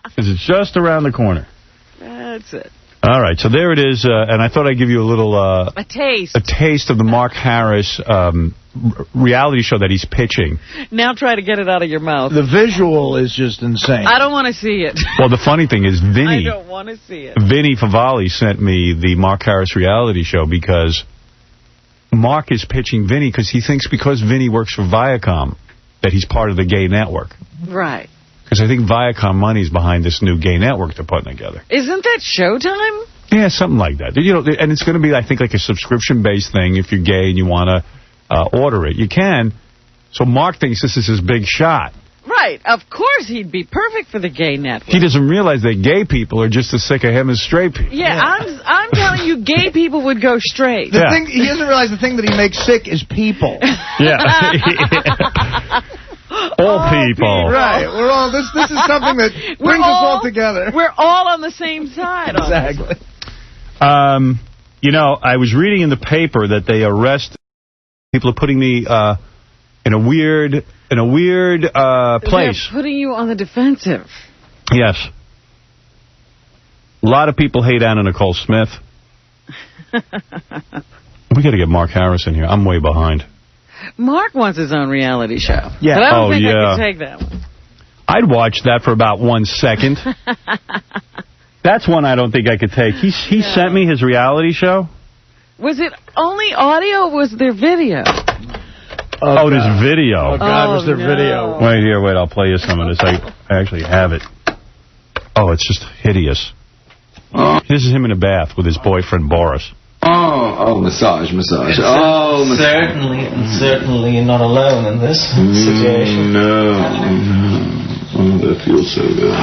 Because it's just around the corner. That's it. All right, so there it is, and I thought I'd give you a little... a taste. A taste of the Mark Harris reality show that he's pitching. Now try to get it out of your mouth. The visual is just insane. I don't want to see it. Well, the funny thing is, I don't want to see it. Vinny Favale sent me the Mark Harris reality show because Mark is pitching Vinny because he thinks because Vinny works for Viacom that he's part of the gay network. Right. Because I think Viacom money's behind this new gay network they're putting together. Isn't that Showtime? Yeah, something like that. You know, and it's going to be, I think, like a subscription-based thing. If you're gay and you want to order it, you can. So Mark thinks this is his big shot. Right. Of course he'd be perfect for the gay network. He doesn't realize that gay people are just as sick of him as straight people. Yeah. I'm telling you, gay people would go straight. The thing, he doesn't realize the thing that he makes sick is people. Yeah. All people. Right. We're all this is something that brings us all together. We're all on the same side. Exactly. You know, I was reading in the paper that they arrest people are putting me in a weird place. They're putting you on the defensive. Yes. A lot of people hate Anna Nicole Smith. We got to get Mark Harris in here. I'm way behind. Mark wants his own reality show. Yeah. But I don't think I can take that one. I'd watch that for about 1 second. That's one I don't think I could take. He sent me his reality show. Was it only audio or was there video? Oh, there's video. Oh, God, was there video? Wait, I'll play you some of this. I actually have it. Oh, it's just hideous. This is him in a bath with his boyfriend, Boris. Massage. Oh, certainly not alone in this situation. No. Oh, that feels so good.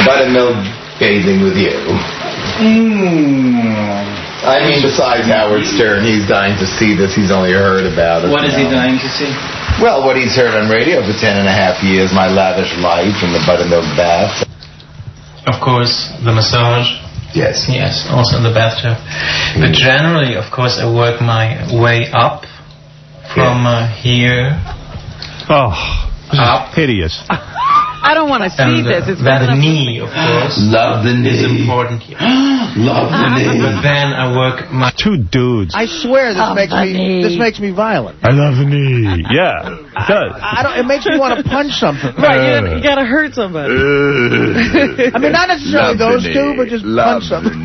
Buttermilk bathing with you. I mean, besides Howard Stern, he's dying to see this. He's only heard about it. What is he dying to see? Well, what he's heard on radio for 10.5 years, my lavish life in the buttermilk bath. Of course, the massage. Yes. Yes, also in the bathtub. But generally, of course, I work my way up from here. Oh, this is hideous. I don't want to see this. It's the knee, of course. Love the knee. Is important here. Love the knee. But then I work my... Two dudes. I swear this makes me violent. I love the knee. Yeah, it does. It makes me want to punch something. Right, you got to hurt somebody. I mean, not necessarily those two, but just punch something.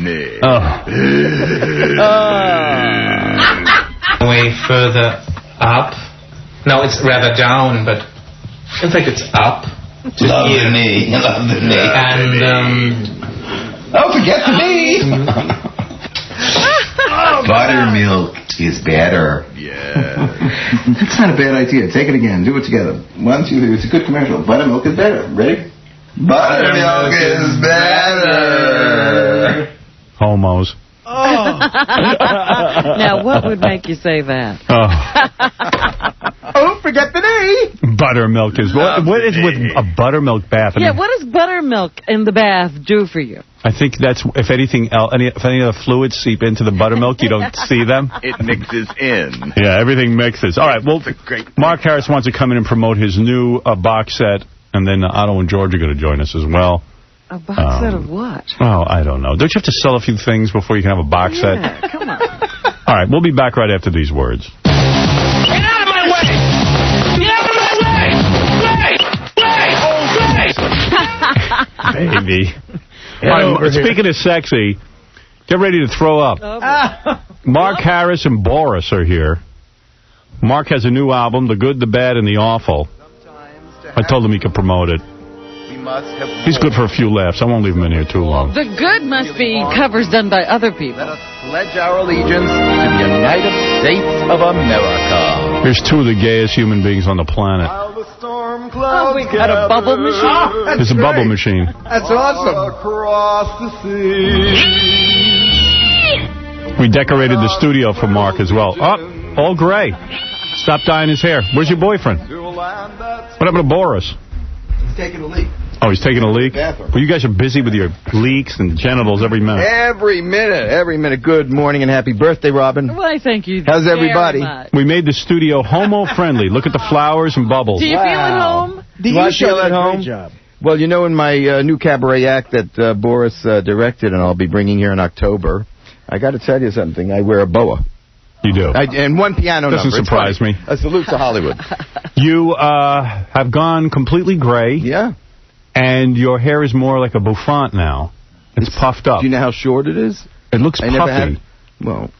Way further up. No, it's rather down, but in fact it's up. Love the knee. Love the knee. And, forget the knee. Buttermilk is better. Yeah. That's not a bad idea. Take it again. Do it together. 1, 2, 3. It's a good commercial. Buttermilk is better. Ready? Buttermilk is better. Homos. Oh. Now, what would make you say that? Forget the knee. Buttermilk is... What is with a buttermilk bath? What does buttermilk in the bath do for you? I think that's, if anything else, if any of the fluids seep into the buttermilk, you don't see them. It mixes in. Yeah, everything mixes. All right, well, Mark Harris wants to come in and promote his new box set, and then Otto and George are going to join us as well. A box set of what? Oh, I don't know. Don't you have to sell a few things before you can have a box set? Yeah, come on. All right, we'll be back right after these words. Get out of my way! Get out of my way! Baby. All right, speaking of sexy, get ready to throw up. Mark Harris and Boris are here. Mark has a new album, The Good, the Bad, and the Awful. I told him he could promote it. He's good for a few laughs. I won't leave him in here too long. The good must be covers done by other people. Let us pledge our allegiance to the United States of America. Here's two of the gayest human beings on the planet. Oh, we got a bubble machine? There's a bubble machine. That's awesome. We decorated the studio for Mark as well. Oh, all gray. Stop dyeing his hair. Where's your boyfriend? What happened to Boris? He's taking a leak. Oh, he's taking a leak? Well, you guys are busy with your leaks and genitals every minute. Every minute. Good morning and happy birthday, Robin. Why, thank you. How's everybody? We made the studio homo-friendly. Look at the flowers and bubbles. Do you feel at home? Do you feel at home? Great job. Well, you know, in my new cabaret act that Boris directed and I'll be bringing here in October, I got to tell you something. I wear a boa. You do. And one piano number. Doesn't surprise me. A salute to Hollywood. You have gone completely gray. Yeah. And your hair is more like a bouffant now. It's puffed up. Do you know how short it is? It looks puffy. Well,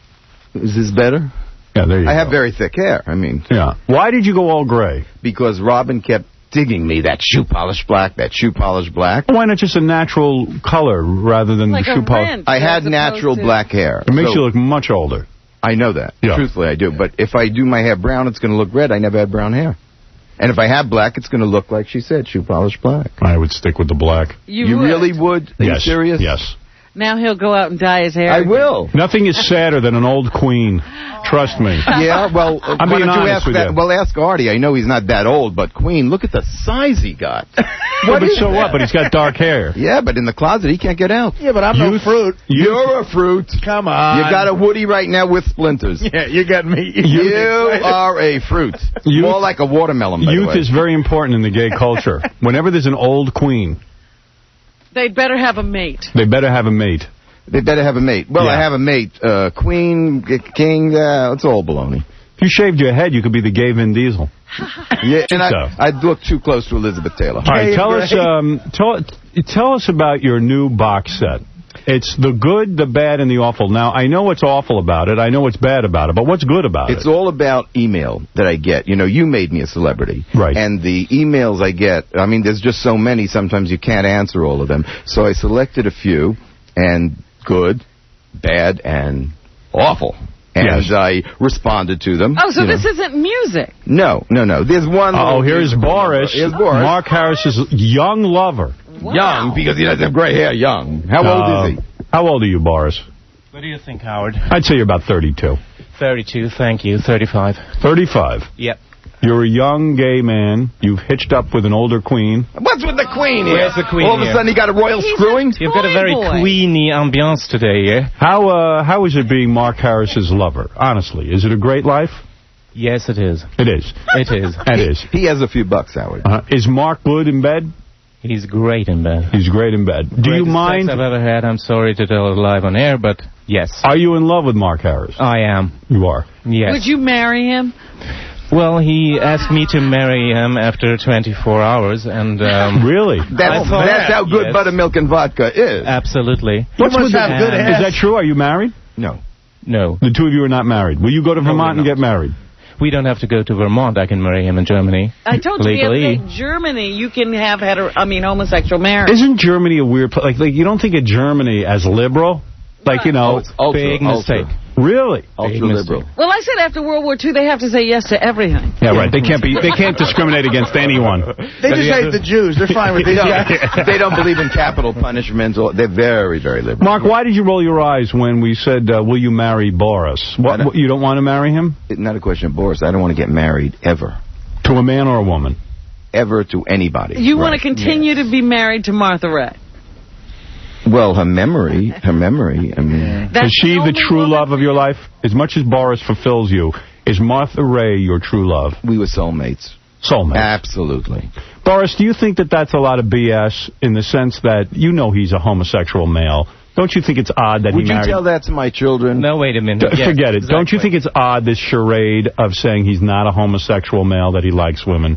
is this better? Yeah, there you go. I have very thick hair. I mean. Yeah. Why did you go all gray? Because Robin kept digging me that shoe polish black, that shoe polish black. Why not just a natural color rather than like the shoe polish? I had natural black hair. It makes you look much older. I know that. Yeah. Truthfully, I do. But if I do my hair brown, it's going to look red. I never had brown hair. And if I have black, it's going to look like she said, shoe polish black. I would stick with the black. You really would? Are you serious? Yes. Now he'll go out and dye his hair. I will. Nothing is sadder than an old queen. Trust me. Yeah, well, I'm being honest with you. Well, ask Artie. I know he's not that old, but Queen, look at the size he got. But so what? But he's got dark hair. Yeah, but in the closet, he can't get out. Yeah, but I'm no fruit. You're a fruit. Come on. You got a Woody right now with splinters. Yeah, you got me. You are a fruit. More like a watermelon, by the way. Youth is very important in the gay culture. Whenever there's an old queen, they'd better have a mate. They better have a mate. They better have a mate. Well, I have a mate. Queen, king, it's all baloney. If you shaved your head, you could be the gay Vin Diesel. Yeah, and I'd look too close to Elizabeth Taylor. All right, tell us about your new box set. It's the good, the bad, and the awful. Now, I know what's awful about it. I know what's bad about it. But what's good about it? It's all about email that I get. You know, you made me a celebrity. Right. And the emails I get, I mean, there's just so many, sometimes you can't answer all of them. So I selected a few, and good, bad, and awful. And I responded to them. Oh, so this isn't music? No. There's one. Oh, here's Boris. Here's Boris. Mark Harris's young lover. Wow. Young, because he doesn't have gray hair. Young. How old is he? How old are you, Boris? What do you think, Howard? I'd say you're about 32. 32, thank you. 35. 35? Yep. You're a young gay man. You've hitched up with an older queen. What's with the queen here? Where's the queen All of a sudden he got a royal screwing? You've got a very queeny ambiance today, yeah? How is it being Mark Harris's lover? Honestly, is it a great life? Yes, it is. It is. It is. It is. He has a few bucks, Howard. Is Mark good in bed? He's great in bed. He's great in bed. Do you mind? Sex I've ever had. I'm sorry to tell it live on air, but yes. Are you in love with Mark Harris? I am. You are? Yes. Would you marry him? Well, he asked me to marry him after 24 hours, and... really? That's how good buttermilk and vodka is. Absolutely. What's with that? Is that true? Are you married? No. No. The two of you are not married. Will you go to Vermont and get married? We don't have to go to Vermont. I can marry him in Germany. I told you, in Germany, you can have homosexual marriage. Isn't Germany a weird place? Like, you don't think of Germany as liberal? Like, you know, it's ultra, big mistake. Really? Ultra liberal. Well, I said after World War II, they have to say yes to everything. Yeah, right. They can't discriminate against anyone. They just hate the Jews. They're fine with these guys. They don't believe in capital punishment. They're very, very liberal. Mark, why did you roll your eyes when we said, will you marry Boris? What, you don't want to marry him? Not a question of Boris. I don't want to get married ever. To a man or a woman? Ever to anybody. You want to continue to be married to Martha Ray? Well, her memory, I mean... Is she the true love of your life? As much as Boris fulfills you, is Martha Ray your true love? We were soulmates. Soulmates? Absolutely. Boris, do you think that that's a lot of BS in the sense that you know he's a homosexual male? Don't you think it's odd that he married... Would you tell that to my children? No, wait a minute. Forget it. Exactly. Don't you think it's odd, this charade of saying he's not a homosexual male, that he likes women?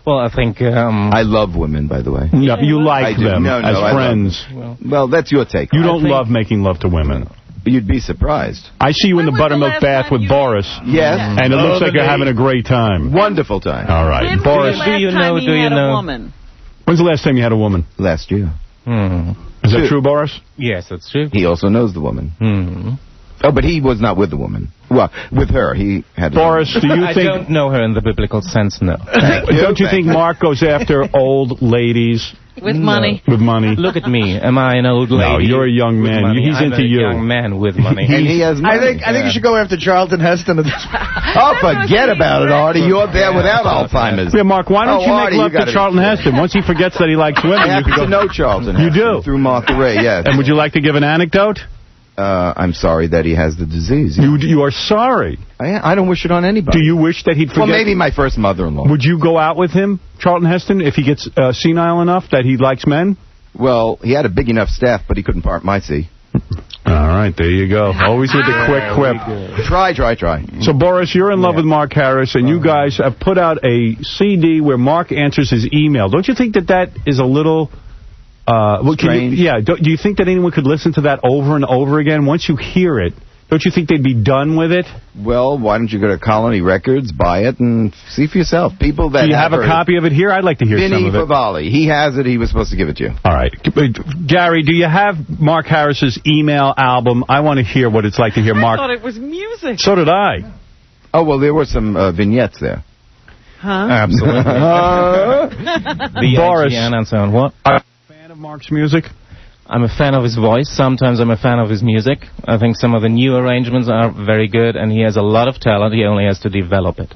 Well, I think... I love women, by the way. No, you like them as friends. Well, that's your take. You don't love making love to women. You'd be surprised. I see you in the buttermilk bath with Boris. Yes. And it looks like you're having a great time. Wonderful time. All right. When Boris, was the last time you had a woman? When's the last time you had a woman? Last year. Is that true, Boris? Yes, that's true. He also knows the woman. Oh, but he was not with the woman. Well, with her, he had... Boris, do you think... I don't know her in the biblical sense, no. Don't you think Mark goes after old ladies? With money? With money. Look at me. Am I an old lady? No, you're a young man. He's I'm into you. I'm a young man with money. And he has money. I think you should go after Charlton Heston at this point. Oh, forget about it, Artie. You're there without Alzheimer's. Yeah, Mark, why don't you Artie, make love to Charlton Heston? Once he forgets that he likes women, I happen to know Charlton Heston. You do? Through Martha Ray, yes. And would you like to give an anecdote? I'm sorry that he has the disease. You are sorry? I don't wish it on anybody. Do you wish that he'd forget? Well, maybe my first mother-in-law. Would you go out with him, Charlton Heston, if he gets senile enough that he likes men? Well, he had a big enough staff, but he couldn't part my sea. All right, there you go. Always with the quick quip. Try. So, Boris, you're in love with Mark Harris, and you guys have put out a CD where Mark answers his email. Don't you think that is a little... strange? Do you think that anyone could listen to that over and over again? Once you hear it, don't you think they'd be done with it? Well, why don't you go to Colony Records, buy it, and see for yourself? People that do you have a copy of it here? I'd like to hear some of it. Vinny Favali. He has it. He was supposed to give it to you. All right. Gary, do you have Mark Harris's email album? I want to hear what it's like to hear Mark. I thought it was music. So did I. Oh, well, there were some vignettes there. Huh? Absolutely. Boris. And so on. What? Are you a fan of Mark's music? I'm a fan of his voice. Sometimes I'm a fan of his music. I think some of the new arrangements are very good, and he has a lot of talent. He only has to develop it.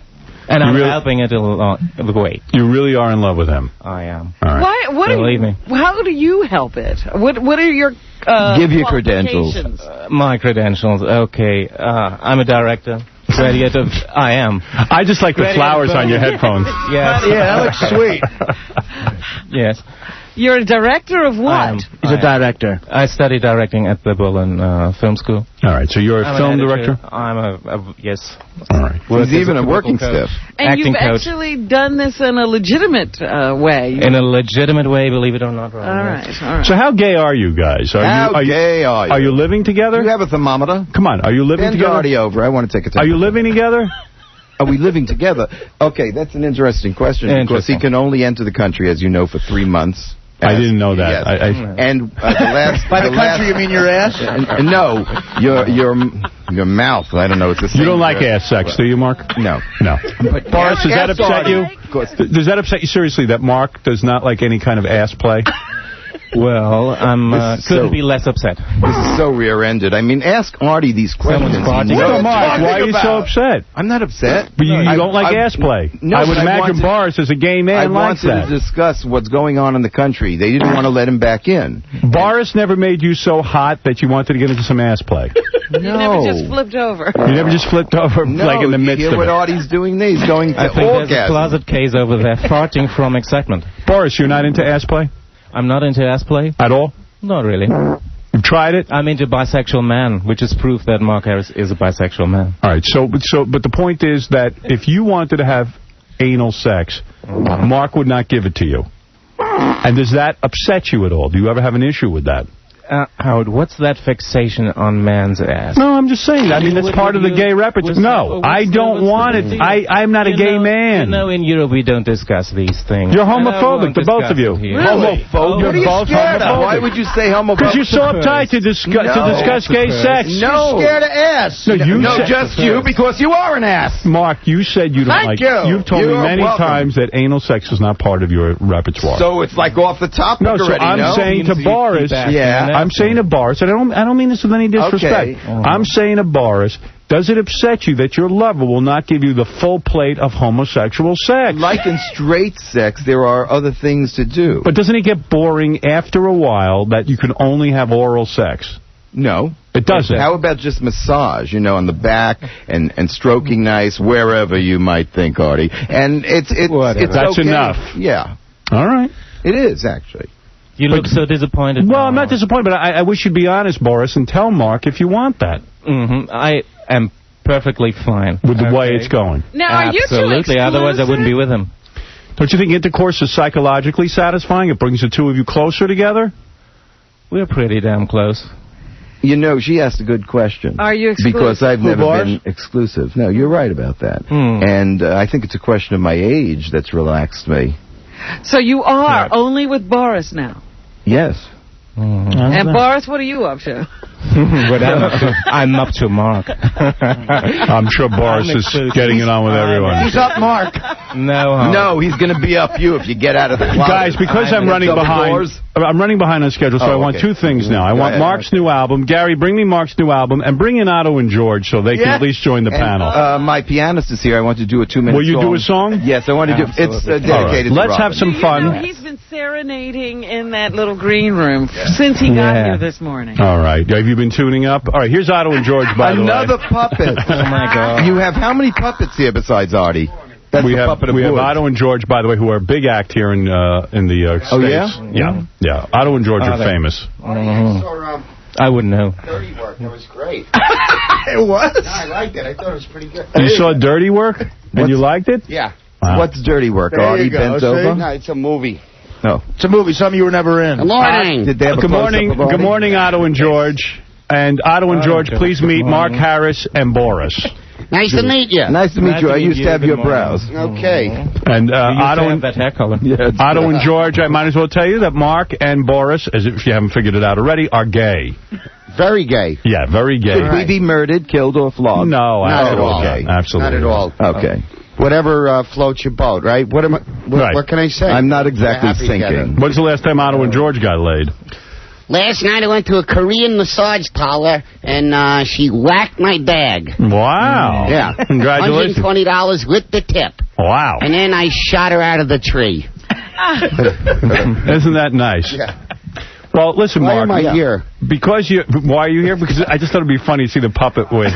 And I'm helping it along the way. You really are in love with him. I am. All right. Believe me. How do you help it? What are your give your credentials? My credentials. Okay. I'm a director. Radiator. I am. I just like the flowers on your headphones. Yes. Yeah, that looks sweet. Yes. You're a director of what? He's a director. I studied directing at the Berlin Film School. All right, so you're a film director? I'm yes. All right. He's even a working staff. And you've coach. actually done this in a legitimate way. In a legitimate way, believe it or not. All right. So how gay are you guys? How gay are you? Are you living together? Do you have a thermometer? Come on, are you living together? Artie over. I want to take a temperature. Are you living together? Are we living together? Okay, that's an interesting question because he can only enter the country, as you know, for 3 months. I didn't know that. Yes. And the last... By the country, you mean your ass? No, your mouth. I don't know. It's the same. You don't like ass sex, do you, Mark? No. Boris, does that upset you? Does that upset you seriously that Mark does not like any kind of ass play? Well, couldn't be less upset. This is so rear-ended. I mean, ask Artie these questions. Mark, why are you so upset? I'm not upset. But you don't like ass play. No, I would imagine Boris, as a gay man, likes that. I wanted to discuss what's going on in the country. They didn't want to let him back in. Boris never made you so hot that you wanted to get into some ass play. No. You never just flipped over. You never just flipped over like in the midst of it. No, what Artie's doing there. He's going to I think there's a closet case over there, farting from excitement. Boris, you're not into ass play? I'm not into ass play. At all? Not really. You've tried it? I'm into bisexual man, which is proof that Mark Harris is a bisexual man. All right, but the point is that if you wanted to have anal sex, Mark would not give it to you. And does that upset you at all? Do you ever have an issue with that? Howard, what's that fixation on man's ass? No, I'm just saying. I mean, that's part of the gay repertoire. No, I don't want it. I'm not a gay man. You know, in Europe, we don't discuss these things. You're homophobic, the both of you. Really? Homophobic? You're both homophobic. Why would you say homophobic? Because you're so uptight to discuss gay sex. No. You're scared of ass. No, just you, because you are an ass. Mark, you said you don't like it. You've told me many times that anal sex is not part of your repertoire. So it's like off the top already, so I'm saying to Boris, I'm saying to Boris, and I don't mean this with any disrespect. Okay. I'm saying to Boris, does it upset you that your lover will not give you the full plate of homosexual sex? Like in straight sex, there are other things to do. But doesn't it get boring after a while that you can only have oral sex? No. It doesn't. How about just massage, on the back and stroking nice wherever you might think, Artie? And it's that's okay. enough. Yeah. All right. It is, actually. You look so disappointed. Well, I'm not disappointed, but I wish you'd be honest, Boris, and tell Mark if you want that. I am perfectly fine. With the way it's going. Now, are you two Absolutely, otherwise I wouldn't be with him. Don't you think intercourse is psychologically satisfying? It brings the two of you closer together? We're pretty damn close. She asked a good question. Are you exclusive? Because I've never been exclusive. No, you're right about that. And I think it's a question of my age that's relaxed me. So you are only with Boris now? Yes. And Boris, what are you up to? I'm up to Mark. I'm sure Boris is getting it on with everyone. He's up Mark. No, he's going to be up you if you get out of the closet. Guys, because I'm running behind... I'm running behind on schedule, so I want two things now. I want Mark's new album. Gary, bring me Mark's new album, and bring in Otto and George so they can at least join the panel. My pianist is here. I want to do a 2-minute song. Will you do a song? Yes, I want to do. It's dedicated to Let's Robin. have some fun. He's been serenading in that little green room since he got here this morning. All right. Have you been tuning up? All right, here's Otto and George, by the way. Another puppet. Oh, my God. You have how many puppets here besides Artie? That's we have Otto and George, by the way, who are a big act here in the States. Oh, yeah? Yeah. Otto and George are famous. I wouldn't know. Dirty Work. It was great. It was? No, I liked it. I thought it was pretty good. You saw Dirty Work? And you liked it? Yeah. Wow. What's Dirty Work? Artie bent over? No, it's a movie. No. It's a movie. Something you were never in. Good morning. Did they have a Good morning, Otto and George. And Otto and George, please meet Mark Harris and Boris. Nice to meet you. Nice to meet you. I used to have your brows. Okay. And Otto and that hair color. Otto and George, I might as well tell you that Mark and Boris, as if you haven't figured it out already, are gay. Very gay. Yeah, very gay. Could we be murdered, killed, or flogged? No, not at all. Okay. Absolutely. Not at all. Okay. Whatever floats your boat, right? What can I say? I'm not exactly sinking. When's the last time Otto and George got laid? Last night I went to a Korean massage parlor, and she whacked my bag. Wow. Yeah. Congratulations. $120 with the tip. Wow. And then I shot her out of the tree. Isn't that nice? Yeah. Well, listen, Mark. Why am I here? Because why are you here? Because I just thought it'd be funny to see the puppet with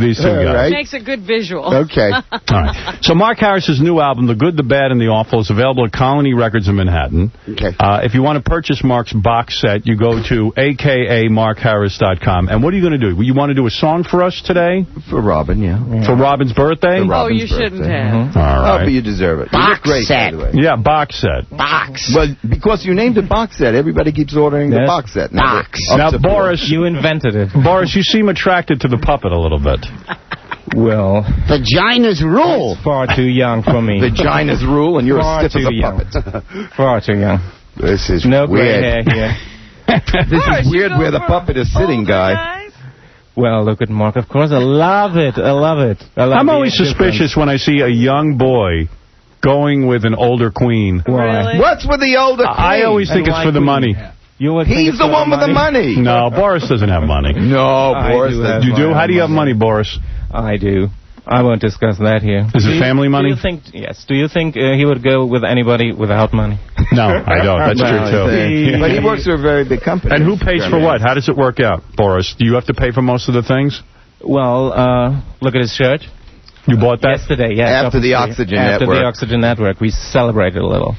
these two guys. Right. Makes a good visual. Okay. All right. So Mark Harris's new album, The Good, the Bad, and the Awful, is available at Colony Records in Manhattan. Okay. If you want to purchase Mark's box set, you go to akamarkharris.com. And what are you going to do? You want to do a song for us today? For Robin, yeah. For Robin's birthday? You shouldn't have. All right. Oh, but you deserve it. Box great, set. by the way. Yeah, box set. Box. Well, because you named it box set, everybody keeps ordering the box set. Box. Now, Boris, You invented it. Boris, you seem attracted to the puppet a little bit. Well, Vaginas rule. far too young for me. Vagina's rule, and you're Far as stiff as too a young. puppet. Far too young. This is No gray weird. hair here. This is weird where the puppet is sitting, guy. Well, look at Mark. Of course, I love it. I love it. I'm always suspicious when I see a young boy going with an older queen. Really? What's with the older queen? I always think it's for the money. He's the one with the money. No, Boris doesn't have money. No, Boris. You do? How do you have money, Boris? I do. I won't discuss that here. Is it family money? Yes. Do you think he would go with anybody without money? No, I don't. That's true, too. But he works for a very big company. And who pays for what? How does it work out, Boris? Do you have to pay for most of the things? Well, look at his shirt. You bought that? Yesterday, yes. After the Oxygen Network. After the Oxygen Network. We celebrated a little.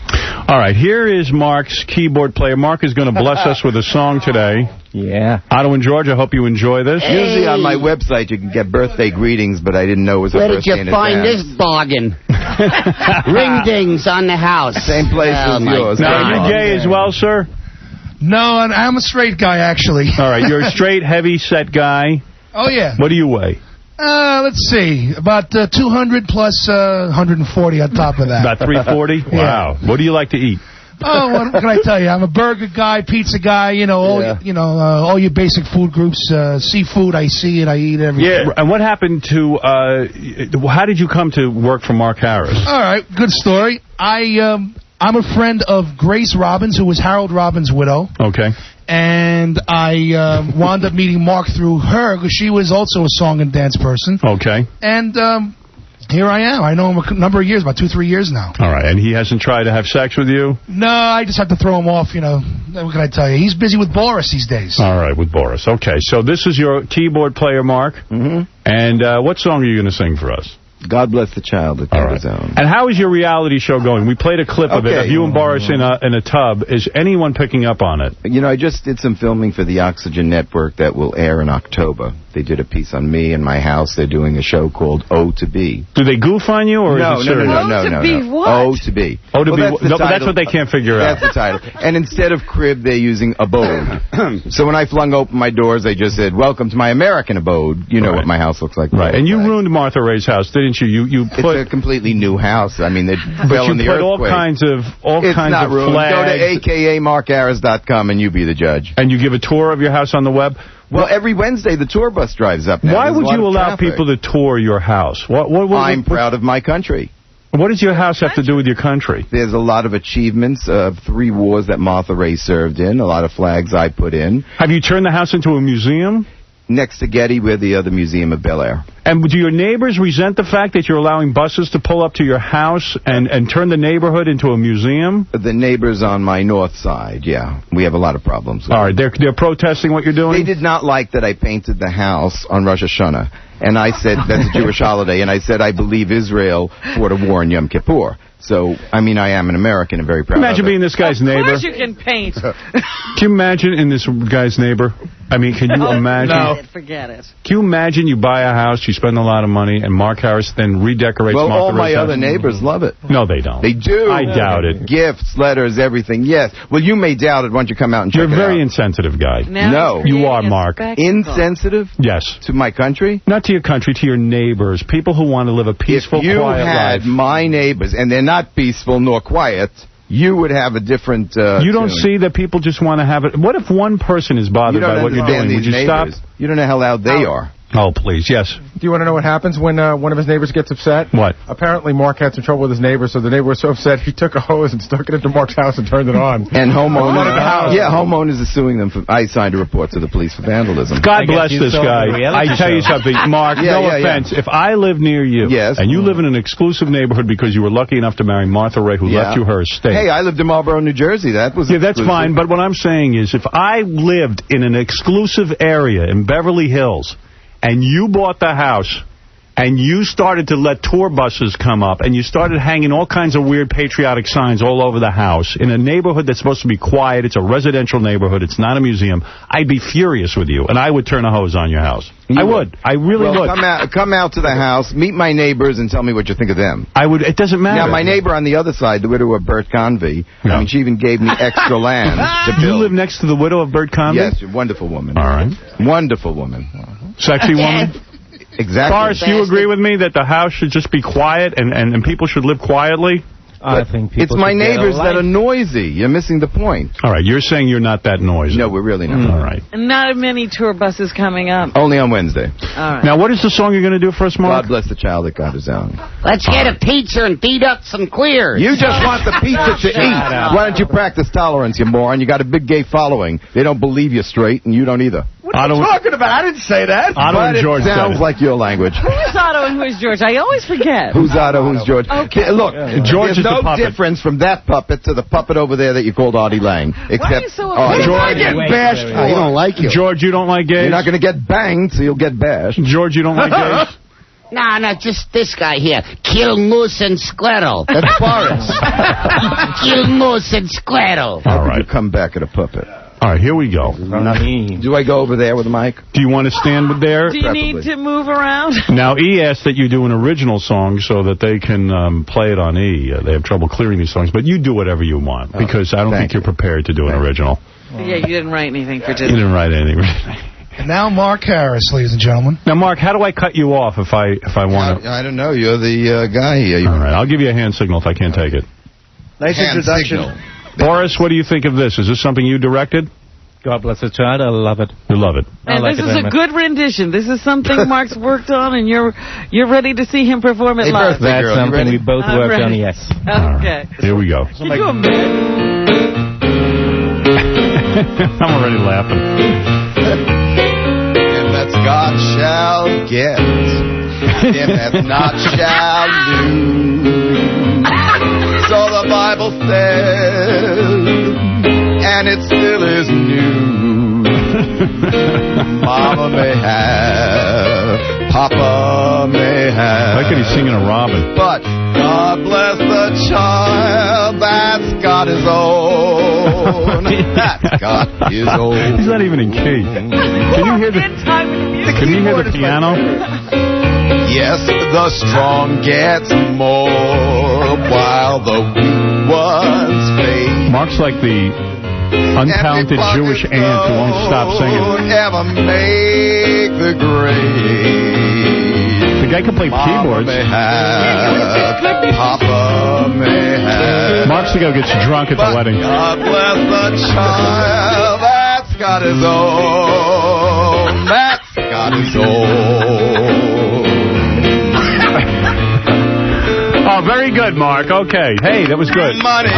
All right, here is Mark's keyboard player. Mark is going to bless us with a song today. Yeah. Otto and George, I hope you enjoy this. Hey. Usually on my website you can get birthday greetings, but I didn't know it was a Where did birthday you in find advance. this bargain? Ring dings on the house. Same place as my yours. Now, God. are you gay as well, sir? No, I'm a straight guy, actually. All right, you're a straight, heavy-set guy. Oh, yeah. What do you weigh? Let's see. About 200 plus 140 on top of that. About 340? Yeah. Wow. What do you like to eat? Oh, what can I tell you? I'm a burger guy, pizza guy, all your basic food groups. Seafood, I see it, I eat everything. Yeah. And what happened to, how did you come to work for Mark Harris? All right, good story. I'm a friend of Grace Robbins, who was Harold Robbins' widow. Okay. And I wound up meeting Mark through her, because she was also a song and dance person. Okay. And here I am. I know him a number of years, about 2-3 years now. All right. And he hasn't tried to have sex with you? No, I just have to throw him off, What can I tell you? He's busy with Boris these days. All right, with Boris. Okay, so this is your keyboard player, Mark. Mm-hmm. And what song are you going to sing for us? God Bless the Child that got his own. And how is your reality show going? We played a clip of it of you and Boris in a tub. Is anyone picking up on it? I just did some filming for the Oxygen Network that will air in October. They did a piece on me and my house. They're doing a show called O to Be. Do they goof on you, or No, is it serious? no. To be what? O to Be. Oh, to be. That's the No, but that's title. what they can't figure out. That's the title. And instead of crib, they're using abode. So when I flung open my doors, they just said, "Welcome to my American abode." You know what my house looks like. Right. And you ruined Martha Ray's house, didn't you? You put. It's a completely new house. I mean, they But fell you in the put all earthquake. kinds of It's not ruined. flags. Go to akamarkharris.com and you be the judge. And you give a tour of your house on the web. Well, every Wednesday the tour bus drives up now. Why There's would a lot you of allow traffic. people to tour your house? I'm proud of my country. What does your house have to do with your country? There's a lot of achievements of 3 wars that Martha Ray served in, a lot of flags I put in. Have you turned the house into a museum? Next to Getty, we're the other Museum of Bel Air. And do your neighbors resent the fact that you're allowing buses to pull up to your house and turn the neighborhood into a museum? The neighbors on my north side, yeah. We have a lot of problems. All right, they're protesting what you're doing? They did not like that I painted the house on Rosh Hashanah. And I said, that's a Jewish holiday, and I said I believe Israel fought a war in Yom Kippur. So, I mean, I am an American and very proud Imagine of it. being this guy's neighbor. Of course you can paint. Can you imagine in this guy's neighbor? I mean, can you imagine? No. Forget it. Can you imagine you buy a house, you spend a lot of money, and Mark Harris then redecorates Well, Martha all my Ray's other house? neighbors love it. No, they don't. They do. I doubt it. Gifts, letters, everything, yes. Well, you may doubt it. Why don't you come out and check You're a it out? very insensitive guy. No. You are, Mark. Insensitive? Yes. To my country? Not to your country, to your neighbors, people who want to live a peaceful, If you quiet had life. my neighbors, and they're not peaceful nor quiet, you would have a different You don't tune. see that people just want to have it. What if one person is bothered by what you're doing? Would you stop? You don't know how loud they are. Oh, please, yes. Do you want to know what happens when one of his neighbors gets upset? What? Apparently, Mark had some trouble with his neighbor, so the neighbor was so upset he took a hose and stuck it into Mark's house and turned it on. And homeowners, house. yeah, homeowners are suing them. I signed a report to the police for vandalism. God bless this guy. I tell you something, Mark, no offense. If I live near you, and you live in an exclusive neighborhood because you were lucky enough to marry Martha Ray, who left you her estate. Hey, I lived in Marlboro, New Jersey. That was that's fine, but what I'm saying is if I lived in an exclusive area in Beverly Hills, and you bought the house, and you started to let tour buses come up, and you started hanging all kinds of weird patriotic signs all over the house, in a neighborhood that's supposed to be quiet, it's a residential neighborhood, it's not a museum, I'd be furious with you, and I would turn a hose on your house. I would. I really would. Come out to the house, meet my neighbors, and tell me what you think of them. I would. It doesn't matter. Now, my neighbor on the other side, the widow of Bert Convey, I mean, she even gave me extra land to build. You live next to the widow of Bert Convey? Yes, a wonderful woman. All right. Wonderful woman. Sexy woman? Exactly. Boris, do you agree with me that the house should just be quiet and people should live quietly? I think people it's my should get a neighbors that life. are noisy. You're missing the point. All right, you're saying you're not that noisy. No, we're really not. All right. Not many tour buses coming up. Only on Wednesday. All right. Now, what is the song you're going to do for us, Mark? God bless the child that got his own. Let's get a pizza and beat up some queers. You just want the pizza to eat. Why don't you practice tolerance, you moron? You got a big gay following. They don't believe you're straight, and you don't either. What are you talking about? I didn't say that. Otto and George it sounds said it. like your language. Who is Otto and who is George? I always forget. Who's Otto? Who's George? Okay. Look, George there's is the no puppet. difference from that puppet to the puppet over there that you called Artie Lang. Except, Why are you so upset? George, Getting bashed for. he don't like you. George, you don't like gays? You're not going to get banged, so you'll get bashed. George, you don't like gays? No, just this guy here. Kill Moose and Squirrel. That's Boris. Kill Moose and Squirrel. All right. You come back at a puppet. All right, here we go. Do I go over there with the mic? Do you want to stand there? Do you need to move around? Now, E asked that you do an original song so that they can play it on E. They have trouble clearing these songs, but you do whatever you want because I don't think you're prepared to do an original. Yeah, you didn't write anything for You Disney. didn't write anything. And now Mark Harris, ladies and gentlemen. Now, Mark, how do I cut you off if I want to? I don't know. You're the guy here. All right, I'll give you a hand signal if I can't take it. Nice introduction. Boris, what do you think of this? Is this something you directed? God bless the child. I love it. You love it. I And like this it is very a much. good rendition. This is something Mark's worked on, and you're ready to see him perform it live. birthday That's girl, you something ready? we both I'm worked on, ready. yes. Okay. Here we go. Can you do a minute? I'm already laughing. Him that's God shall get, him that's not shall lose. So the Bible says, and it still is new. Mama may have, Papa may have. Like he's singing a robin. But God bless the child that's got his own. That's got his own. He's not even in key. Can you hear the piano? Yes, the strong gets more while the weak ones fade. Mark's like the untalented Jewish aunt who won't stop singing. Ever make the grade. The guy can play keyboards. May have, Papa may have. Mark's the guy who gets drunk at the wedding. God bless the child that's got his own. That's got his own. Oh, very good, Mark. Okay. Hey, that was good. Money,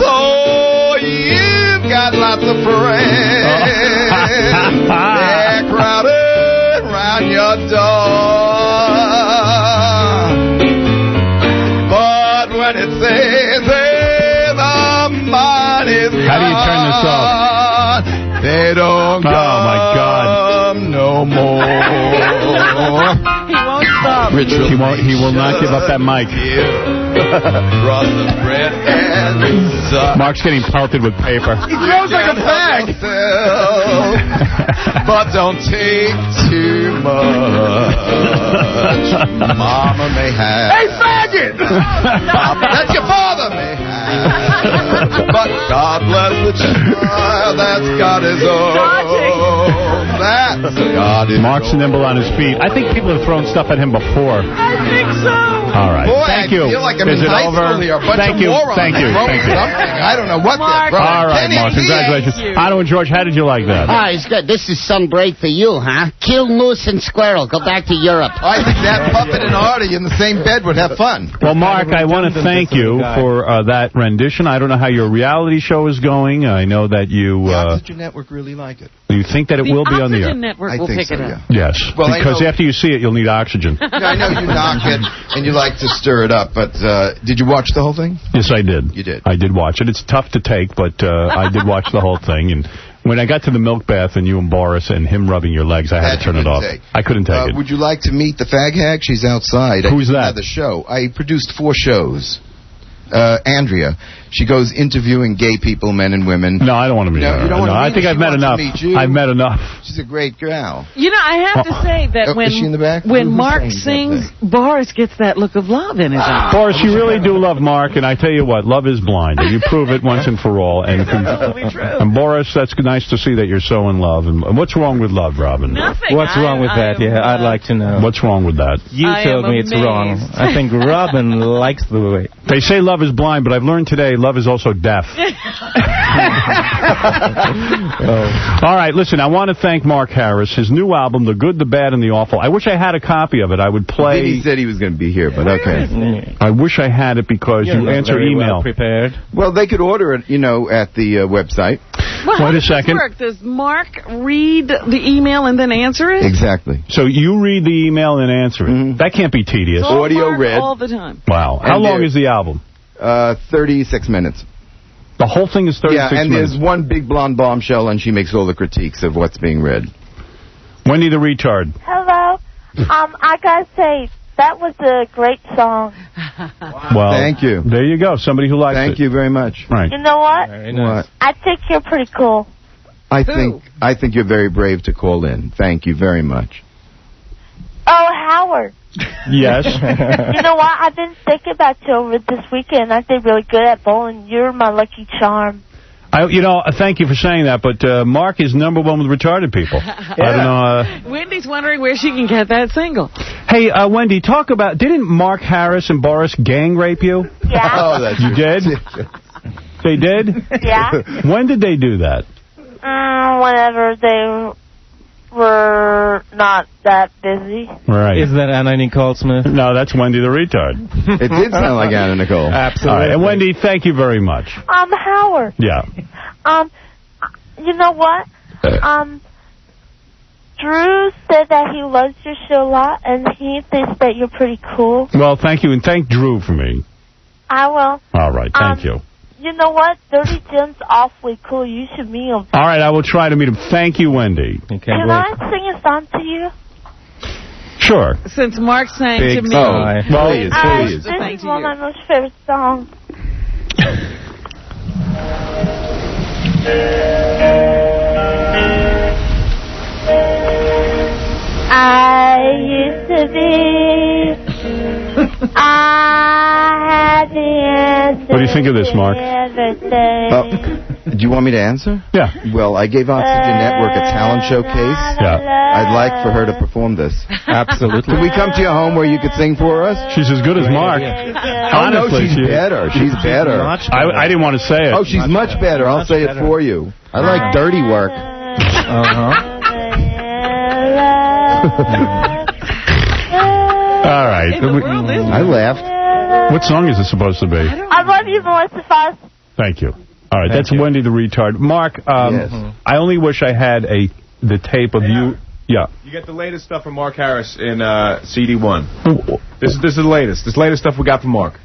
so you've got lots of friends. They're crowded around your door. But when it says the money's gone, how do you turn this off? They don't come no more. He won't stop. Richard, he will not give up that mic. Mark's getting pelted with paper. He throws like a fag. But don't take too much. Mama may have. Hey, faggot! That's your father may have. But God bless the child that's got his own. That's God is Mark's nimble on his feet. I think people have thrown stuff at him before. I think so. All right. Boy, Thank you. I feel like I'm in high school here. A bunch Thank of you. morons Thank you. throwing Thank you. something. I don't know what they're throwing. All right, Mark. Congratulations. Otto and George, how did you like that? Ah, it's good. This is some break for you, huh? Kill moose and squirrel. Go back to Europe. I think that puppet and Artie in the same bed would have fun. Well, Mark, I want to thank you for that rendition. I don't know how your reality show is going. I know that you... the Oxygen Network really like it. You think that it will be on the air? Oxygen Network will pick it up. Yes, Well, because after you see it, you'll need oxygen. I know you knock it and you like to stir it up, but did you watch the whole thing? Yes, I did. You did? I did watch it. It's tough to take, but I did watch the whole thing. And when I got to the milk bath and you and Boris and him rubbing your legs, I had to turn it off. I couldn't take it. Would you like to meet the fag hag? She's outside. Who's that? The show. I produced 4 shows. Andrea. She goes interviewing gay people, men and women. No, I don't want to meet her. You don't want to meet I think her? I've met enough. I've met enough. She's a great girl. You know, I have to say that is she in the back? when Mark sings, Boris gets that look of love in his eyes. Boris, you really do love Mark, and I tell you what, love is blind, and you prove it once and for all. And Boris, that's nice to see that you're so in love. And what's wrong with love, Robin? Nothing. What's wrong with that? Yeah, I'd like to know. What's wrong with that? You told me it's wrong. I think Robin likes the way. They say love is blind, but I've learned today love is also deaf. All right, listen, I want to thank Mark Harris. His new album, The Good, the Bad, and the Awful. I wish I had a copy of it. I would play... He said he was going to be here, but okay. I wish I had it because you answer email. Well prepared. Well, they could order it, at the website. Well, Wait a second. Work? Does Mark read the email and then answer it? Exactly. So you read the email and answer it. That can't be tedious. It's all Audio Mark read. all the time. Wow. How long is the album? 36 minutes. The whole thing is 36 minutes? Yeah, and there's one big blonde bombshell, and she makes all the critiques of what's being read. Wendy the Retard. Hello. I gotta say, that was a great song. Well, thank you. There you go. Somebody who likes it. Thank you very much. Right. You know what? Very nice. What? I think you're pretty cool. I think you're very brave to call in. Thank you very much. Oh, Howard. Yes. You know what? I've been thinking about you over this weekend. I did really good at bowling. You're my lucky charm. Thank you for saying that, but Mark is #1 with retarded people. I don't know. Wendy's wondering where she can get that single. Hey, Wendy, talk about, didn't Mark Harris and Boris gang rape you? Yeah. Oh, that's You did? They did? Yeah. When did they do that? Whenever they were not that busy. Right. Is that Anna Nicole Smith? No, that's Wendy the Retard. It did sound like Anna Nicole. Absolutely. All right, and Wendy, thank you very much. Howard. Yeah. You know what? Drew said that he loves your show a lot, and he thinks that you're pretty cool. Well, thank you, and thank Drew for me. I will. All right, thank you. You know what? Dirty Jim's awfully cool. You should meet him. All right, I will try to meet him. Thank you, Wendy. Can I sing a song to you? Sure. Since Mark sang to me. Well, please. This is one of my most favorite songs. I used to be. I had the answer. What do you think of this, Mark? Do you want me to answer? Yeah. Well, I gave Oxygen Network a talent showcase. Yeah. I'd like for her to perform this. Absolutely. Can we come to your home where you could sing for us? She's as good as Mark. Honestly, she's better. She's better. I didn't want to say it. Oh, she's much better. I'll say it for you. I like dirty work. All right. I laughed. What song is it supposed to be? I love you, Melissa Foss. Thank you. All right, that's Wendy the retard. Mark, I only wish I had the tape of you. Yeah. You get the latest stuff from Mark Harris in CD1. This is the latest. This latest stuff we got from Mark.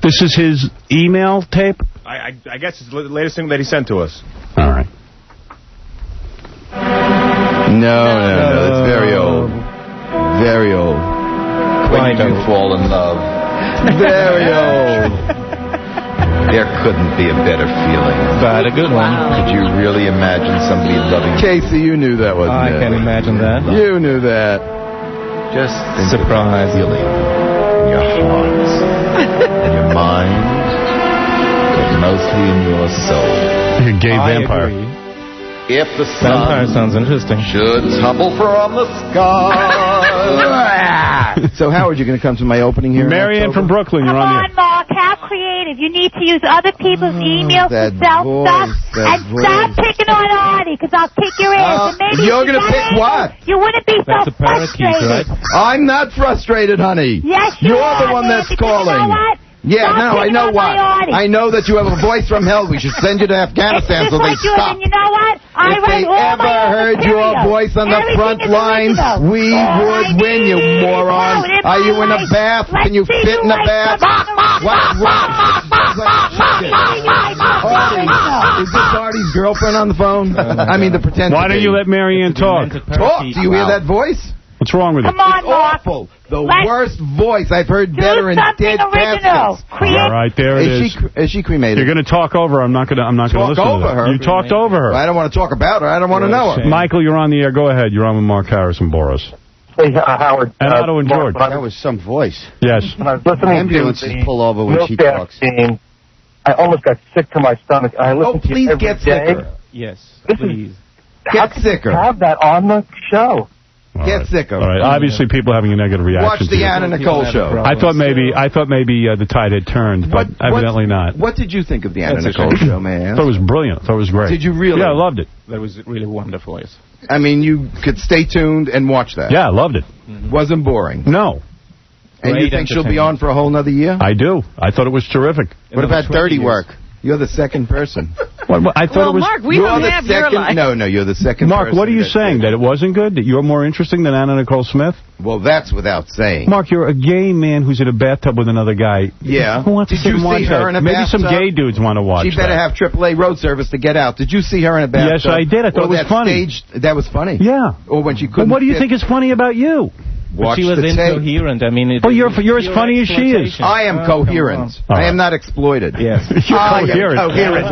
This is his email tape? I guess it's the latest thing that he sent to us. All right. No. It's very old. Very old. When you fall in love. Very old. There couldn't be a better feeling. But a good one. Could you really imagine somebody loving Casey, you knew that, wasn't it? I can imagine that. You knew that. Just surprise feeling in your heart, in your mind, but mostly in your soul. You're a gay vampire. Agree. If the Vampire sounds interesting. Should tumble from the sky. So, Howard, you going to come to my opening here? Marianne from Brooklyn, you're on the air. Come on, Mark, how creative. You need to use other people's emails to sell stuff. And stop picking on Artie, because I'll kick your ass. And maybe you're going to pick what? You wouldn't be so frustrated. I'm not frustrated, honey. Yes, you're the one that's calling. You know what? Yeah, no, I know what. I know that you have a voice from hell. We should send you to Afghanistan so they stop. You know what? If they ever heard your voice on the front lines, we would win, you moron. Are you in a bath? Can you fit in a bath? What's wrong? Is this Artie's girlfriend on the phone? I mean, the pretend. Why don't you let Marianne talk? Talk. Do you hear that voice? What's wrong with it? Come on, it's awful. The worst voice I've heard better in dead caskets. All right, there it is. Is she cremated? You're going to talk over her. I'm not going to listen to her. You talked over her. Well, I don't want to talk about her. I don't want to know her. Michael, you're on the air. Go ahead. You're on with Mark Harris and Boris. Hey, Howard. And Otto and George. That was some voice. Yes. When I was listening ambulances to the pull over when she talks. Scene, I almost got sick to my stomach. I listened to please it every get day. sicker. Yes, please. Get sicker. Have that on the show. Get sicker. All right. Obviously, people having a negative reaction. Watch the Anna Nicole show. I thought maybe the tide had turned, but evidently not. What did you think of the Anna Nicole show, man? I thought it was brilliant. I thought it was great. Did you really? Yeah, I loved it. That was really wonderful. Yes. I mean, you could stay tuned and watch that. Yeah, I loved it. Wasn't boring. No. And you think she'll be on for a whole nother year? I do. I thought it was terrific. What about Dirty Work? You're the second person. I thought it was. Mark, we don't have your life. No, you're the second Mark, person. what are you saying? That it wasn't good? That you're more interesting than Anna Nicole Smith? Well, that's without saying. Mark, you're a gay man who's in a bathtub with another guy. Yeah. Who wants to sit and watch her in a Maybe bathtub? some gay dudes want to watch She better have AAA road service to get out. Did you see her in a bathtub? Yes, I did. I thought it was funny. That was funny? Yeah. Or when she couldn't What do you think is funny about you? But she was incoherent. I mean, you're as funny as she is. I am coherent. I am not exploited. Yes. You're coherent.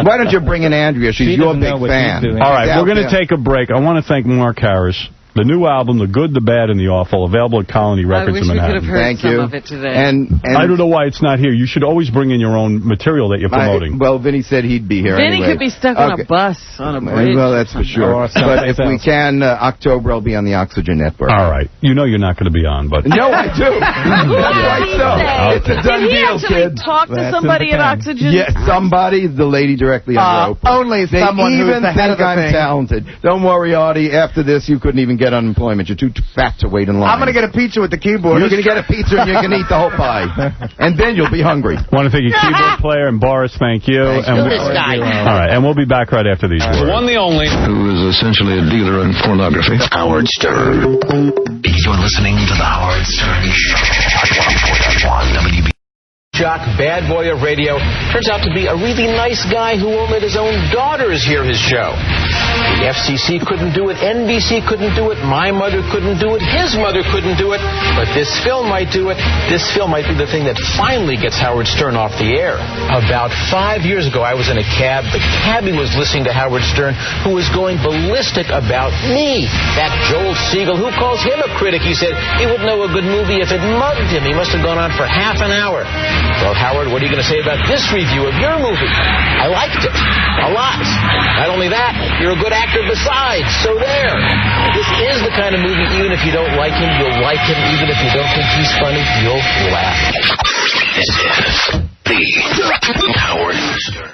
Why don't you bring in Andrea? She's your big fan. All right, we're going to take a break. I want to thank Mark Harris. The new album, The Good, the Bad, and the Awful, available at Colony Records in Manhattan. I wish we could have heard some of it today. And I don't know why it's not here. You should always bring in your own material that you're promoting. Well, Vinny said he'd be here Vinny anyway. could be stuck on a bus, on a bridge. Well, that's for sure. But if we can, October, I'll be on the Oxygen Network. All right. You know you're not going to be on, but... No, I do. That's right, so. It's a done deal, kid. Talk to somebody at Oxygen? Yes, somebody, the lady directly on the rope. Only someone who's the head of the I'm thing. talented. Don't worry, Artie. After this, you couldn't even get unemployment. You're too fat to wait in line. I'm going to get a pizza with the keyboard. You're going to get a pizza and you're going to eat the whole pie. And then you'll be hungry. Want to thank your keyboard player, and Boris, thank you. This guy. All right, and we'll be back right after these words. One the only. Who is essentially a dealer in pornography. Howard Stern. You're listening to the Howard Stern Show. WB. Jock, bad boy of radio, turns out to be a really nice guy who won't let his own daughters hear his show. The FCC couldn't do it, NBC couldn't do it, my mother couldn't do it, his mother couldn't do it, but this film might do it. This film might be the thing that finally gets Howard Stern off the air. About 5 years ago, I was in a cab. The cabbie was listening to Howard Stern, who was going ballistic about me. That Joel Siegel, who calls him a critic, he said he wouldn't know a good movie if it mugged him. He must have gone on for half an hour. Well, Howard, what are you going to say about this review of your movie? I liked it. A lot. Not only that, you're a good actor besides. So there. This is the kind of movie, even if you don't like him, you'll like him. Even if you don't think he's funny, you'll laugh.